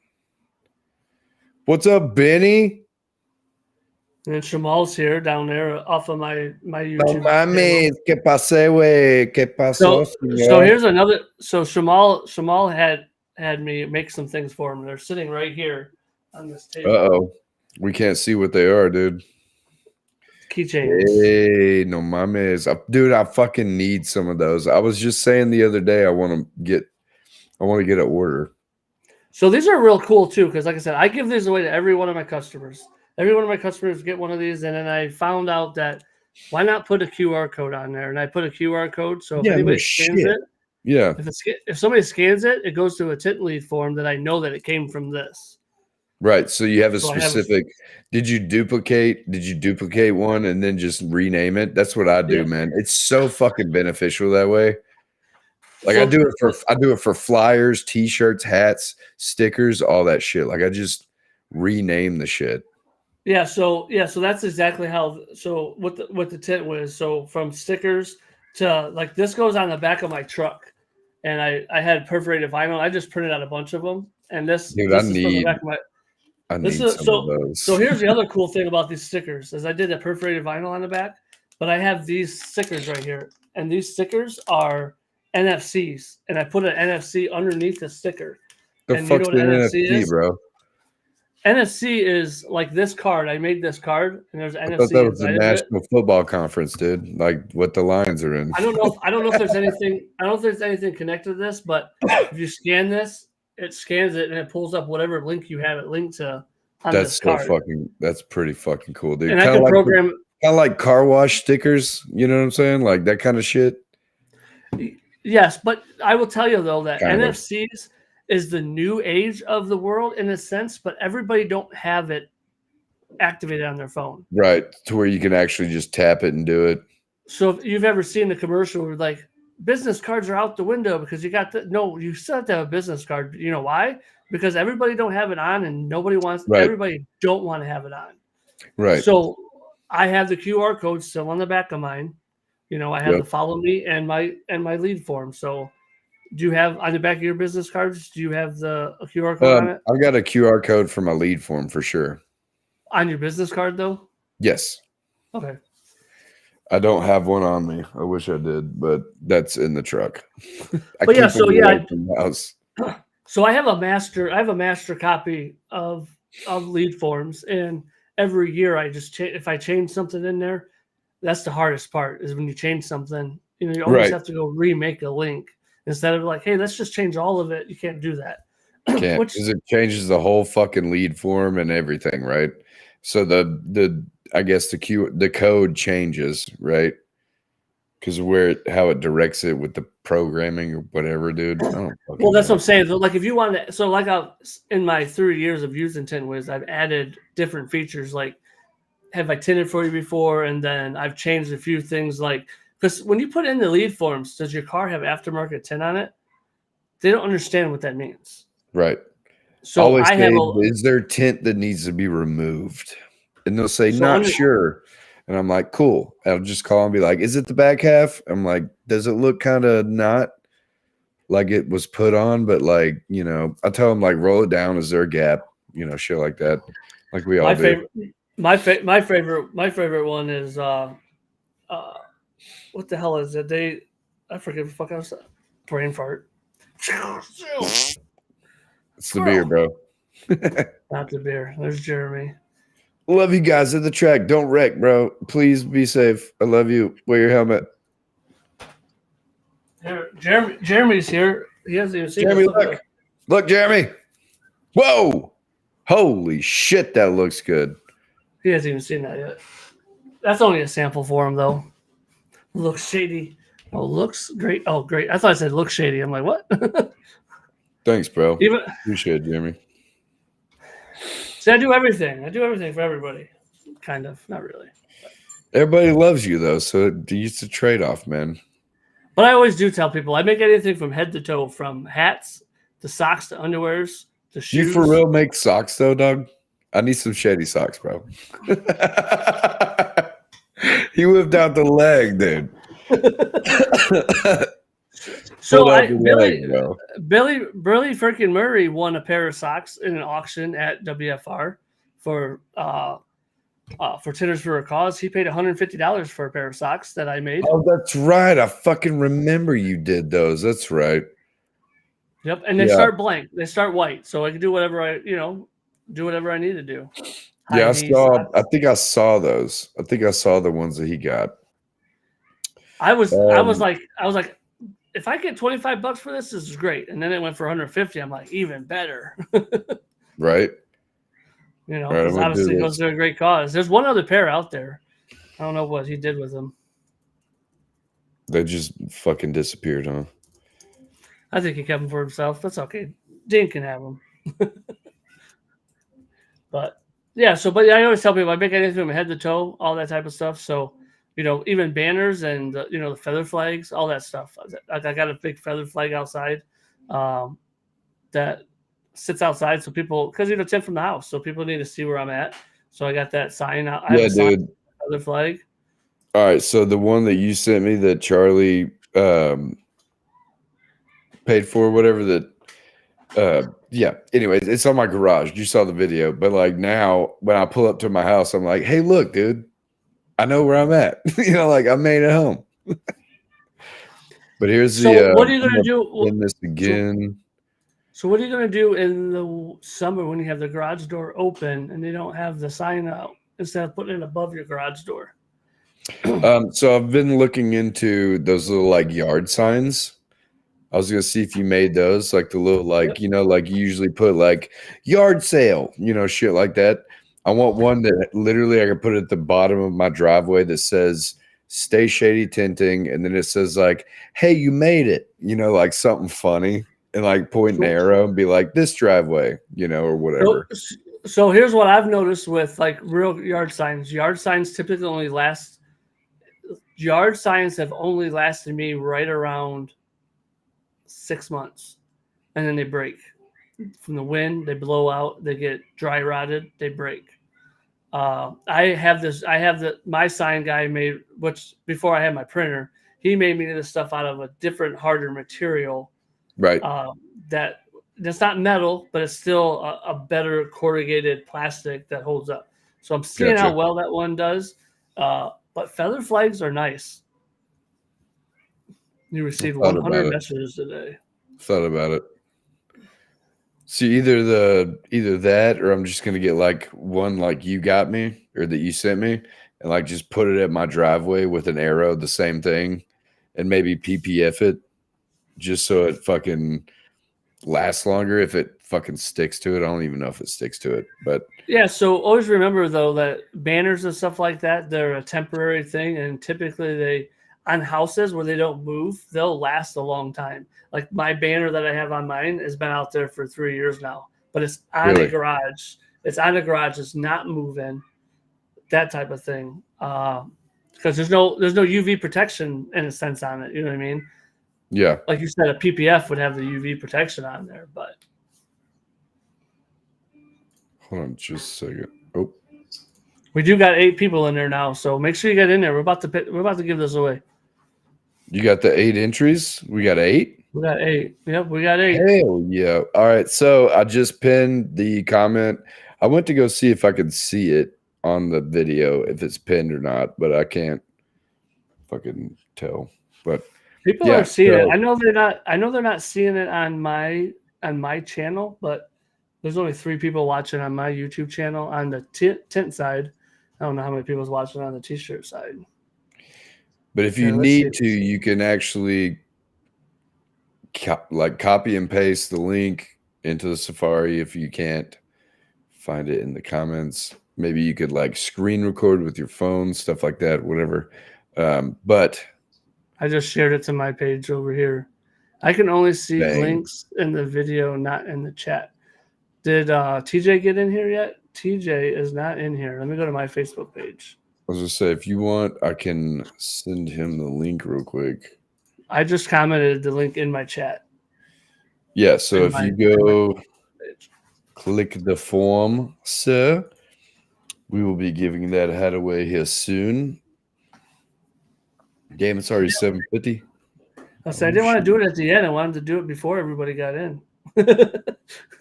what's up, Benny? And then Shamal's here down there off of my No YouTube. mames, ¿qué pasé, güey? ¿Qué pasó, So señor? here's another. So Shamal had me make some things for him. They're sitting right here on this table. Uh-oh. We can't see what they are, dude. Keychains. Hey, no mames. Dude, I fucking need some of those. I was just saying the other day I want to get an order. So these are real cool too, because like I said, I give these away to every one of my customers. Every one of my customers get one of these, and then I found out that why not put a QR code on there? And I put a QR code, so if anybody scans it, Yeah. if somebody scans it, it goes to a tint lead form that I know that it came from this. Right. So you have a So specific. Did you duplicate one and then just rename it? That's what I do, Yeah. man. It's so fucking beneficial that way. Like So- I do it for flyers, t-shirts, hats, stickers, all that shit. Like I just rename the shit. Yeah, so that's exactly how. So what the tint was. So from stickers to like this goes on the back of my truck, and I had perforated vinyl. I just printed out a bunch of them, and this Dude, this is from the back of my. I This need is some of those. So here's the other cool thing about these stickers is I did a perforated vinyl on the back, but I have these stickers right here, and these stickers are NFCs, and I put an NFC underneath the sticker. The and you know fuck's what an NFC NFT, is? bro? NFC is like this card. I made this card, and there's I NFC thought that was the inside of it. National Football Conference, dude. Like what the Lions are in. I don't know if there's anything. I don't know if there's anything connected to this, but if you scan this, it scans it and it pulls up whatever link you have it linked to on That's this so card. that's pretty fucking cool, dude. And I Kinda can like program. kind of like car wash stickers. You know what I'm saying? Like that kind of shit. Yes, but I will tell you though that Kind of. NFCs is the new age of the world in a sense, but everybody don't have it activated on their phone. Right. To where you can actually just tap it and do it. So if you've ever seen the commercial where like business cards are out the window because you got you still have to have a business card. You know why? Because everybody don't have it on and nobody wants Right. everybody don't want to have it on. Right. So I have the QR code still on the back of mine. You know, I have Yep. the follow me and my lead form. So do you have on the back of your business cards? Do you have a QR code on it? I've got a QR code for my lead form for sure. On your business card though? Yes. Okay. I don't have one on me. I wish I did, but that's in the truck. But yeah, keep it so yeah, away from the house. So I have a master copy of lead forms, and every year I just if I change something in there, that's the hardest part is when you change something. You know, you always Right. have to go remake a link instead of like, hey, let's just change all of it. You can't do that. Can't Which because it changes the whole fucking lead form and everything, right? So the I guess the code changes, right? Because how it directs it with the programming or whatever, dude. I don't fucking well, that's know. what I'm saying. So, like, if you wanted, so like in my 3 years of using TintWiz, I've added different features. Like, have I tinted for you before? And then I've changed a few things. Like, because when you put in the lead forms, does your car have aftermarket tint on it? They don't understand what that means. Right. So Always I have is there tint that needs to be removed? And they'll say, So not under- sure. And I'm like, cool. I'll just call and be like, is it the back half? I'm like, does it look kind of not like it was put on? But like, you know, I tell them like, roll it down. Is there a gap? You know, shit like that. Like we all my do. favorite my favorite one is what the hell is it? I forget what the fuck I was brain fart. It's the beer, bro. Not the beer. There's Jeremy. Love you guys at the track. Don't wreck, bro. Please be safe. I love you. Wear your helmet. Here, Jeremy's here. He hasn't even seen Jeremy, us. look, Jeremy. Whoa. Holy shit, that looks good. He hasn't even seen that yet. That's only a sample for him, though. Looks shady. Oh, looks great. Oh, great. I thought I said looks shady. I'm like, what? Thanks, bro. Even Appreciate it, Jeremy. see, I do everything. I do everything for everybody. Kind of, not really. Everybody loves you though, so it's a trade-off, man. But I always do tell people I make anything from head to toe, from hats to socks to underwears to shoes. You for real make socks though, dog? I need some shady socks, bro. He whipped out the leg, dude. So Pulled out the leg, bro. Billy freaking Murray won a pair of socks in an auction at WFR for for Tinners for a Cause. He paid $150 for a pair of socks that I made. Oh, that's right. I fucking remember you did those. That's right. Yep, and they start blank. They start white, so I can do whatever I need to do. Yeah, I think I saw those. I think I saw the ones that he got. I was like, if I get $25 for this is great. And then it went for 150. I'm like, even better. Right. Because obviously it goes to a great cause. There's one other pair out there. I don't know what he did with them. They just fucking disappeared, huh? I think he kept them for himself. That's okay. Dean can have them. But yeah, but I always tell people I make anything from head to toe, all that type of stuff. So, even banners and the feather flags, all that stuff. I got a big feather flag outside that sits outside, so people, because it's in from the house, so people need to see where I'm at. So I got that sign out. Yeah, dude. Feather flag. All right, so the one that you sent me that Charlie paid for, whatever that. Yeah. Anyways, it's on my garage. You saw the video, but like now, when I pull up to my house, I'm like, "Hey, look, dude, I know where I'm at." Like I made it home. But here's what are you gonna do in this again? So what are you gonna do in the summer when you have the garage door open and they don't have the sign out instead of putting it above your garage door? So I've been looking into those little like yard signs. I was gonna see if you made those, like the little like like you usually put like yard sale, shit like that. I want one that literally I can put at the bottom of my driveway that says "Stay Shady Tinting," and then it says like, "Hey, you made it," like something funny, and like point an arrow and be like, "This driveway," or whatever. So here's what I've noticed with like real yard signs. Yard signs typically only last. Yard signs have only lasted me right around 6 months, and then they break from the wind. They blow out. They get dry rotted. They break. I have my sign guy made, which before I had my printer, he made me this stuff out of a different, harder material. Right. That's not metal, but it's still a better corrugated plastic that holds up. So I'm seeing how well that one does. But feather flags are nice. You received 100 messages today. Thought about it. See, either that, or I'm just gonna get like one like you got me, or that you sent me, and like just put it at my driveway with an arrow, the same thing, and maybe PPF it, just so it fucking lasts longer. If it fucking sticks to it, I don't even know if it sticks to it, but yeah. So always remember though that banners and stuff like that, they're a temporary thing, and typically on houses where they don't move, they'll last a long time. Like my banner that I have on mine has been out there for 3 years now, but it's on a garage. It's on a garage. It's not moving. That type of thing. Because there's no UV protection in a sense on it. You know what I mean? Yeah. Like you said, a PPF would have the UV protection on there, but. Hold on just a second. Oh. We do got 8 people in there now, so make sure you get in there. We're about to give this away. You got the 8 entries? We got 8? We got 8. Yep, we got 8. Hell yeah. All right. So I just pinned the comment. I went to go see if I could see it on the video, if it's pinned or not, but I can't fucking tell. But people are seeing it. I know they're not seeing it on my channel, but there's only 3 people watching on my YouTube channel on the tint side. I don't know how many people's watching on the t-shirt side. But if you need to, you can actually copy and paste the link into the Safari. If you can't find it in the comments, maybe you could like screen record with your phone, stuff like that, whatever. But I just shared it to my page over here. I can only see links in the video, not in the chat. Did TJ get in here yet? TJ is not in here. Let me go to my Facebook page. I was gonna say, if you want, I can send him the link real quick. I just commented the link in my chat. Yeah, so if you go click the form, sir, we will be giving that hat away here soon. Damn, it's already 7:50. I said I didn't want to do it at the end. I wanted to do it before everybody got in.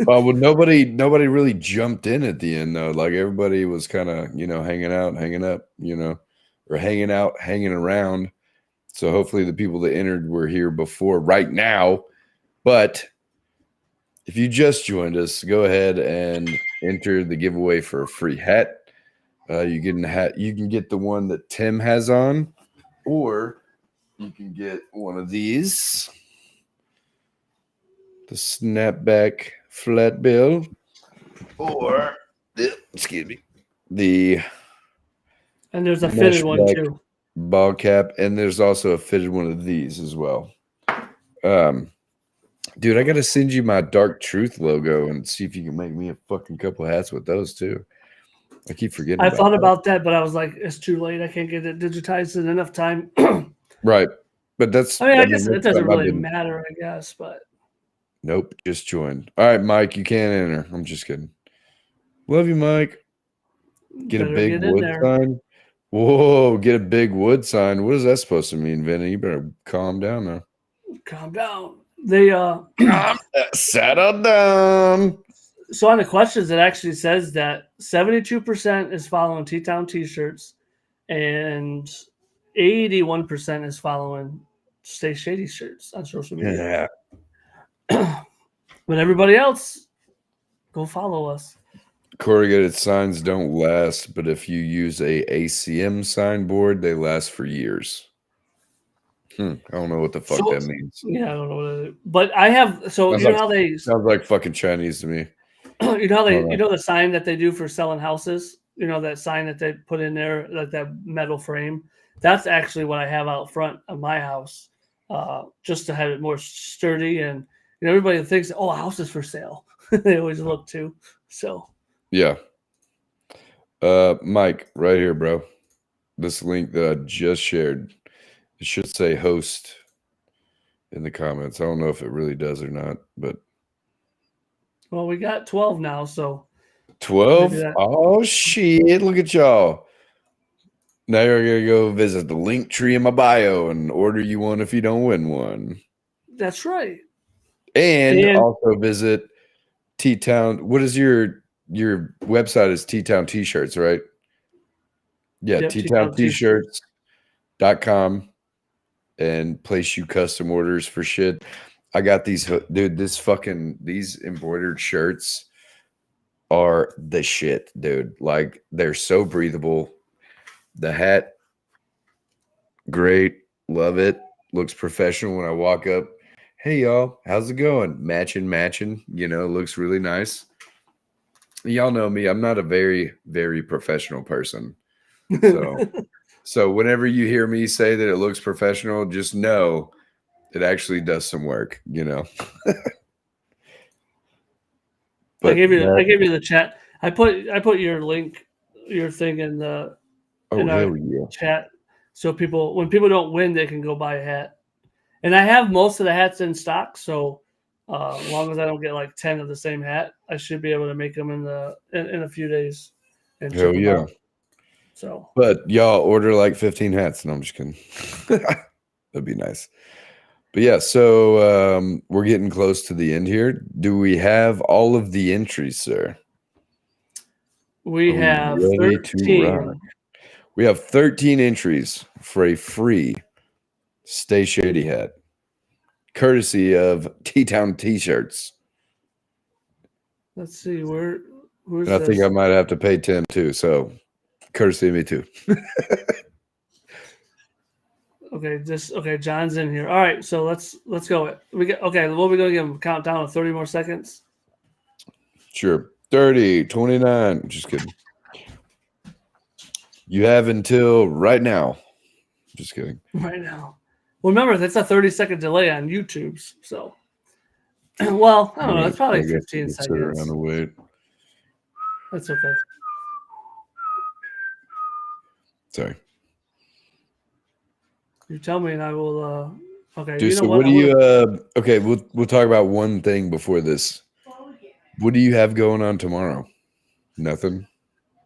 Well, nobody really jumped in at the end though. Like everybody was kind of, hanging out, hanging up, or hanging out, hanging around. So hopefully the people that entered were here before right now. But if you just joined us, go ahead and enter the giveaway for a free hat. You get a hat. You can get the one that Tim has on, or you can get one of these, the snapback flat bill, or excuse me, the and there's a fitted one back too. ball cap, and there's also a fitted one of these as well. Dude, I gotta send you my Dark Truth logo and see if you can make me a fucking couple hats with those too. I keep forgetting. I thought about that, but I was like, it's too late. I can't get it digitized in enough time. Right, but that's. I mean, I guess it doesn't really matter. I guess, but nope, just join. All right, Mike, you can't enter. I'm just kidding. Love you, Mike. Get a big wood sign. Whoa, get a big wood sign. What is that supposed to mean, Vinny? You better calm down now. Calm down. They settle down. So on the questions, it actually says that 72% is following T-Town T-shirts, and 81% is following Stay Shady shirts on social media. Yeah. But everybody else, go follow us. Corrugated signs don't last, but if you use a ACM signboard, they last for years. I don't know what the fuck that means. Yeah, I don't know what it is. But I have sounds how they sounds like fucking Chinese to me. You know how they the sign that they do for selling houses? You know that sign that they put in there, like that metal frame? That's actually what I have out front of my house. Just to have it more sturdy, and everybody thinks, oh, a house is for sale. They always look too. So yeah. Mike, right here, bro. This link that I just shared, it should say host in the comments. I don't know if it really does or not, but well, we got 12 now, so 12. Oh shit! Look at y'all. Now you're gonna go visit the link tree in my bio and order you one if you don't win one. That's right. And also visit T-Town. What is your website? Is T-Town T-shirts, right? Yeah, yep, T-Town T-shirts.com, and place you custom orders for shit. I got these, dude. These embroidered shirts are the shit, dude. Like, they're so breathable. The hat, great, love it. Looks professional when I walk up. Hey y'all, how's it going? Matching. Looks really nice. Y'all know me. I'm not a very, very professional person. So whenever you hear me say that it looks professional, just know it actually does some work, But I gave you the chat. I put your link, your thing in the chat, so when people don't win, they can go buy a hat. And I have most of the hats in stock, so as long as I don't get like 10 of the same hat, I should be able to make them in a few days. And hell yeah! Out. So, but y'all order like 15 hats. No, I'm just kidding. That'd be nice. But yeah, so we're getting close to the end here. Do we have all of the entries, sir? We have 13. We have 13 entries for a free Stay Shady hat, courtesy of T-Town T-shirts. Let's see where's I think I might have to pay Tim too, so courtesy of me too. Okay, John's in here. All right, so let's go. What are we gonna give him? Countdown of 30 more seconds. Sure. 30, 29. Just kidding. You have until right now. Just kidding. Right now. Well, remember, that's a 30-second delay on YouTube's. So, well, I don't know. It's probably 15 seconds. Around and wait. That's okay. Sorry. You tell me, and I will. Okay. Dude, so what do you? Okay, we'll talk about one thing before this. What do you have going on tomorrow? Nothing.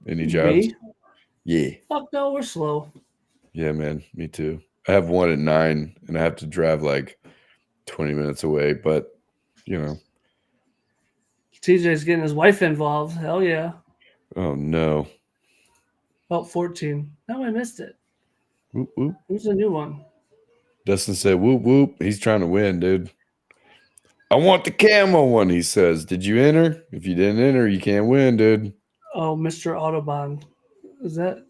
Any jobs? Me? Yeah. Fuck no, we're slow. Yeah, man. Me too. I have one at 9, and I have to drive like 20 minutes away. But TJ's getting his wife involved. Hell yeah. Oh no. About 14. No, I missed it. Whoop, whoop. Who's the new one? Dustin said, whoop, whoop. He's trying to win, dude. I want the camo one, he says. Did you enter? If you didn't enter, you can't win, dude. Oh, Mr. Autobahn. Is that?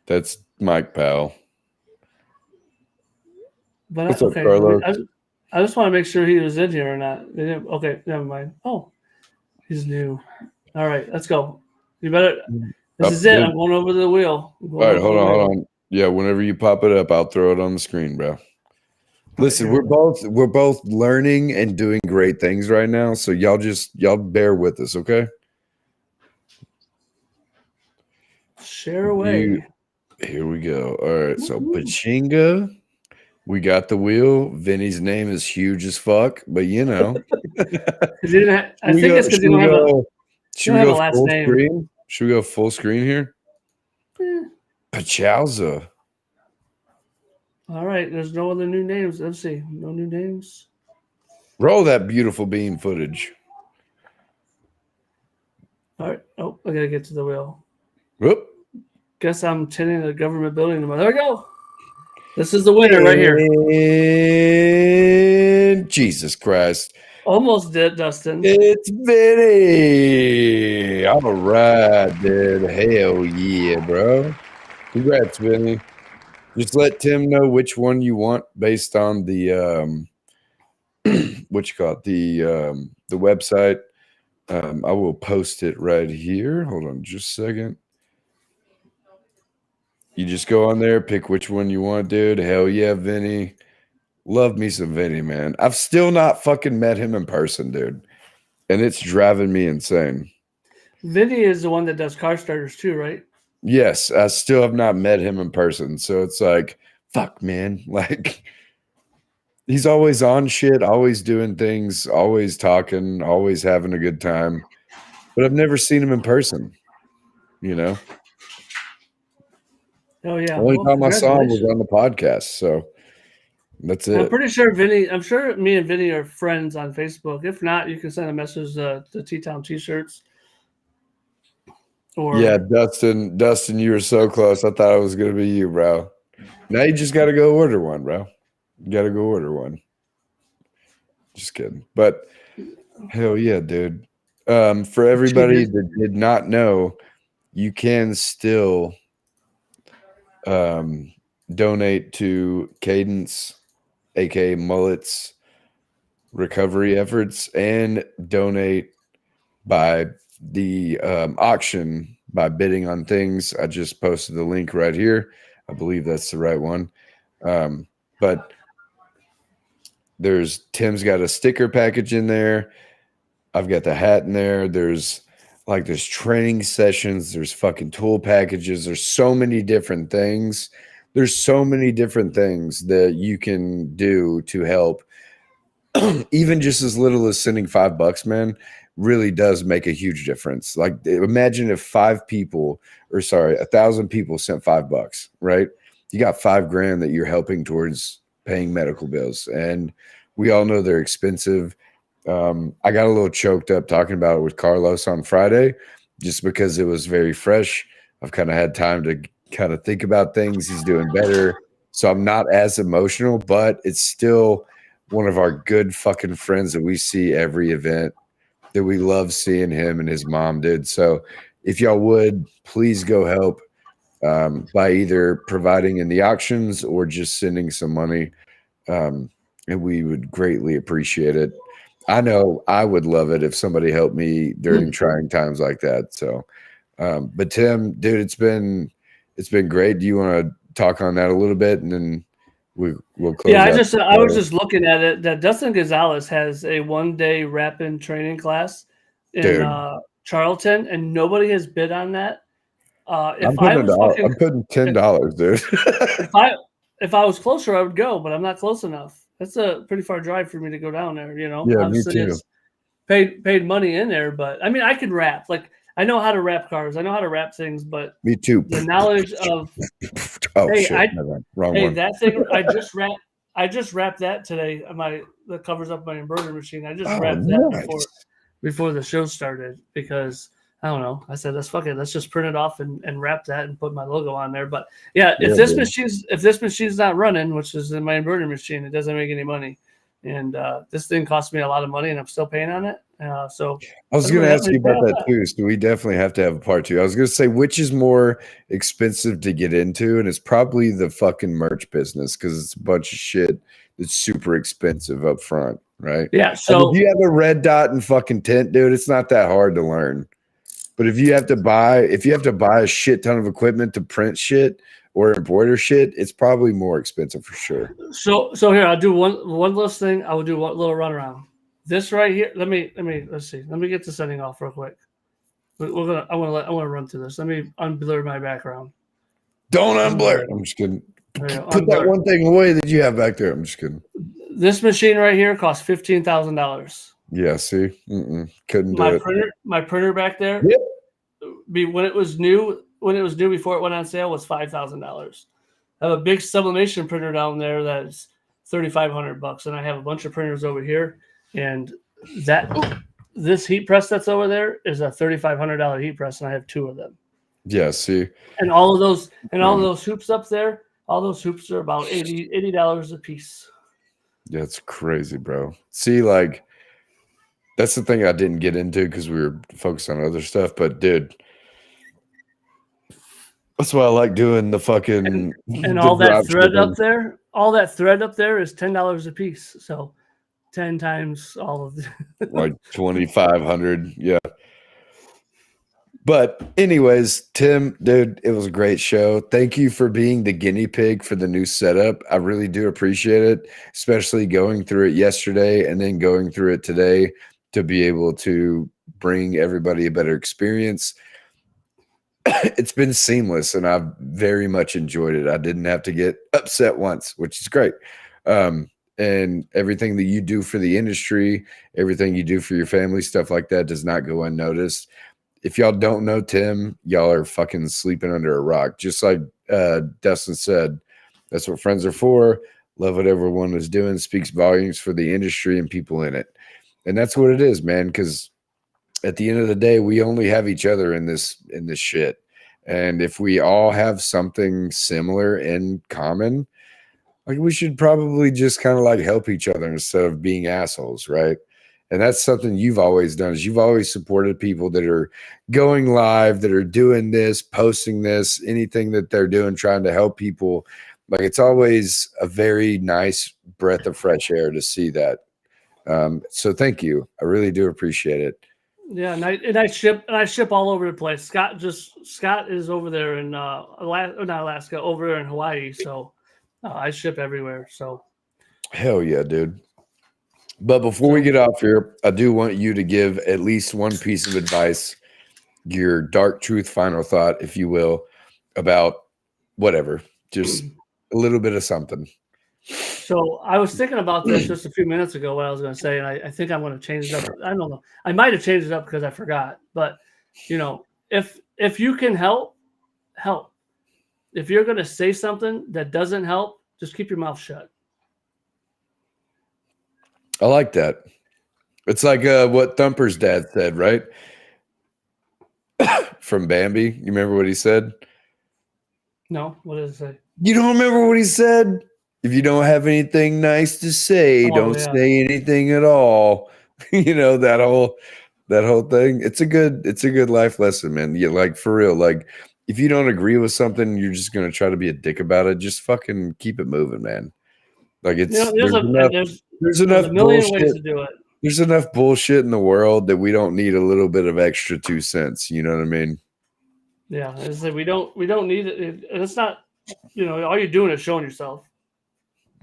That's Mike Powell. But What's up, okay, Carlos? I just want to make sure he was in here or not. They didn't, okay, never mind. Oh, he's new. All right, let's go. You better. This is it. Dude. I'm going over the wheel. All right, hold on. Yeah, whenever you pop it up, I'll throw it on the screen, bro. Listen, we're both learning and doing great things right now, so y'all bear with us, okay? Share away. Here we go. All right, so Pachinga, we got the wheel. Vinny's name is huge as fuck, but you know. I think it's because you don't have a. Should we go full screen? Should we go full screen here? Pachowza. All right, there's no other new names. Let's see. No new names. Roll that beautiful bean footage. All right. Oh, I gotta get to the wheel. Whoop. Guess I'm tinting a government building tomorrow. There we go. This is the winner right here. And Jesus Christ. Almost did, Dustin. It's Vinny. All right, dude. Hell yeah, bro. Congrats, Vinny. Just let Tim know which one you want based on the what you call it, the website. I will post it right here. Hold on just a second. You just go on there, pick which one you want, dude. Hell yeah, Vinny. Love me some Vinny, man. I've still not fucking met him in person, dude. And it's driving me insane. Vinny is the one that does car starters too, right? Yes, I still have not met him in person. So it's like, fuck, man. Like, he's always on shit, always doing things, always talking, always having a good time. But I've never seen him in person, you know? Oh, yeah. The only time I saw him was on the podcast. So that's it. I'm pretty sure Vinny, I'm sure me and Vinny are friends on Facebook. If not, you can send a message to T-Town T-shirts. Or yeah, Dustin, you were so close. I thought it was going to be you, bro. Now you just got to go order one, bro. You got to go order one. Just kidding. But hell yeah, dude. For everybody that did not know, you can still donate to Cadence, aka Mullet's recovery efforts, and donate by the auction by bidding on things. I just posted the link right here. I believe that's the right one. But Tim's got a sticker package in there. I've got the hat in there. There's training sessions. There's fucking tool packages. There's so many different things. There's so many different things that you can do to help. Even just as little as sending $5, man, really does make a huge difference. Like, imagine if 1,000 people sent $5, right? You got $5,000 that you're helping towards paying medical bills. And we all know they're expensive. I got a little choked up talking about it with Carlos on Friday, just because it was very fresh. I've kind of had time to kind of think about things. He's doing better. So I'm not as emotional, but it's still one of our good fucking friends that we see every event, that we love seeing him and his mom, dude. So if y'all would, please go help by either providing in the auctions or just sending some money. And we would greatly appreciate it. I know I would love it if somebody helped me during trying times like that. So, but Tim, dude, it's been great. Do you want to talk on that a little bit, and then we'll close? Yeah, I was just looking at it that Dustin Gonzalez has a 1-day rapid training class in Charlton, and nobody has bid on that. I'm putting $10, dude. if I was closer, I would go, but I'm not close enough. That's a pretty far drive for me to go down there, you know. Yeah, obviously me too. It's paid money in there, but I mean, I can rap. Like, I know how to wrap cars. I know how to wrap things, but me too. The knowledge of wrong one. That thing I just wrapped that today. That covers up my embroidery machine. I just wrapped that before. before the show started because I don't know. I said, let's fuck it. Let's just print it off and wrap that and put my logo on there. But yeah, Yeah, if this machine's not running, which is in my inverter machine, it doesn't make any money. And this thing cost me a lot of money and I'm still paying on it. So I was going to ask you about that too. So we definitely have to have a part 2. I was going to say, which is more expensive to get into? And it's probably the fucking merch business because it's a bunch of shit that's super expensive up front, right? Yeah. So if you have a red dot and fucking tint, dude, it's not that hard to learn. But if you have to buy a shit ton of equipment to print shit or embroider shit, it's probably more expensive for sure. So here I'll do one last thing. I will do one little runaround. This right here. Let's see. Let me get the setting off real quick. I want to run through this. Let me unblur my background. Don't unblur. I'm just kidding. Put unblur. that one thing away that you have back there. I'm just kidding. This machine right here costs $15,000. Yeah. See, couldn't do it. My printer back there. Yep. When it was new before it went on sale was $5,000. I have a big sublimation printer down there that's $3,500, and I have a bunch of printers over here. And this heat press that's over there is a $3,500 heat press, and I have 2 of them. Yeah, see. And all of those hoops up there, all those hoops are about $80 a piece. Yeah, it's crazy, bro. See, like that's the thing I didn't get into because we were focused on other stuff. But dude, that's why I like doing the fucking and all that thread up there. All that thread up there is $10 a piece. So 10 times all of like 2,500. Yeah. But anyways, Tim, dude, it was a great show. Thank you for being the guinea pig for the new setup. I really do appreciate it, especially going through it yesterday and then going through it today to be able to bring everybody a better experience. It's been seamless and I've very much enjoyed it. I didn't have to get upset once, which is great. And everything that you do for the industry, everything you do for your family, stuff like that does not go unnoticed. If y'all don't know Tim, y'all are fucking sleeping under a rock. Just like Dustin said, that's what friends are for. Love what everyone is doing, speaks volumes for the industry and people in it. And that's what it is, man, because at the end of the day, we only have each other in this shit. And if we all have something similar in common, like we should probably just kind of like help each other instead of being assholes, right? And that's something you've always done is you've always supported people that are going live, that are doing this, posting this, anything that they're doing, trying to help people. Like it's always a very nice breath of fresh air to see that. So thank you. I really do appreciate it. Yeah, and I ship all over the place. Scott is over there in not Alaska, over there in Hawaii. So I ship everywhere. So hell yeah, dude. But before we get off here, I do want you to give at least one piece of advice, your dark truth final thought, if you will, about whatever, just a little bit of something. So I was thinking about this just a few minutes ago, what I was going to say, and I think I'm going to change it up. I don't know. I might have changed it up because I forgot. But, if you can help. If you're going to say something that doesn't help, just keep your mouth shut. I like that. It's like what Thumper's dad said, right? From Bambi. You remember what he said? No. What did it say? You don't remember what he said? If you don't have anything nice to say, don't say anything at all. that whole thing. It's a good life lesson, man. Yeah, like for real. Like if you don't agree with something, you're just gonna try to be a dick about it. Just fucking keep it moving, man. Like it's there's enough a million bullshit. ways to do it. There's enough bullshit in the world that we don't need a little bit of extra 2 cents. You know what I mean? Yeah, it's like we don't need it. It's not. All you're doing is showing yourself.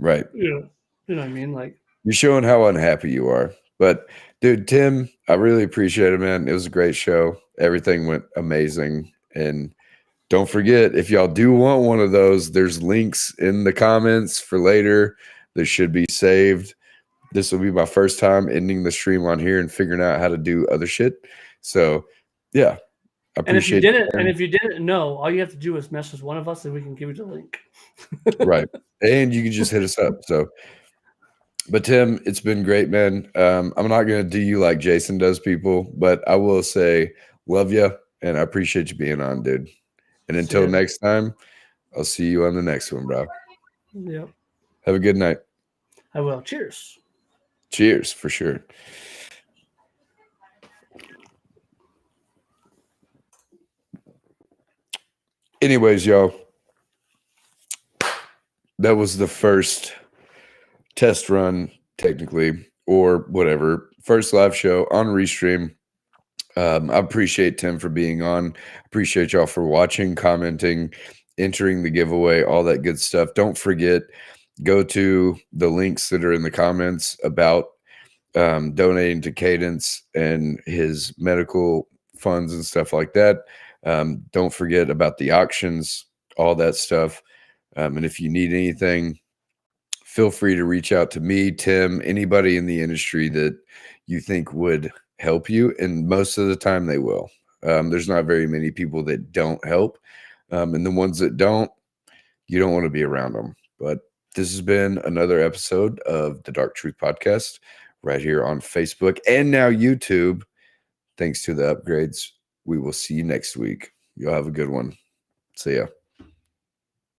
Right. You know what I mean? Like you're showing how unhappy you are. But dude, Tim, I really appreciate it, man. It was a great show. Everything went amazing. And don't forget, if y'all do want one of those, there's links in the comments for later. They should be saved. This will be my first time ending the stream on here and figuring out how to do other shit. So yeah. I appreciate it. And if you didn't know, all you have to do is message one of us and we can give you the link. Right. And you can just hit us up. So But Tim, it's been great, man. I'm not going to do you like Jason does people, but I will say love you, and I appreciate you being on, dude. And until Same. next time, I'll see you on the next one, bro. Yep. Have a good night. I will. Cheers. Cheers, for sure. Anyways, y'all, that was the first test run, technically, or whatever. First live show on Restream. I appreciate Tim for being on. Appreciate y'all for watching, commenting, entering the giveaway, all that good stuff. Don't forget, go to the links that are in the comments about donating to Cadence and his medical funds and stuff like that. Don't forget about the auctions, all that stuff. And if you need anything, feel free to reach out to me, Tim, anybody in the industry that you think would help you. And most of the time they will. There's not very many people that don't help. And the ones that don't, you don't want to be around them. But this has been another episode of the Dark Truth Podcast right here on Facebook and now YouTube. Thanks to the upgrades. We will see you next week. You'll have a good one. See ya.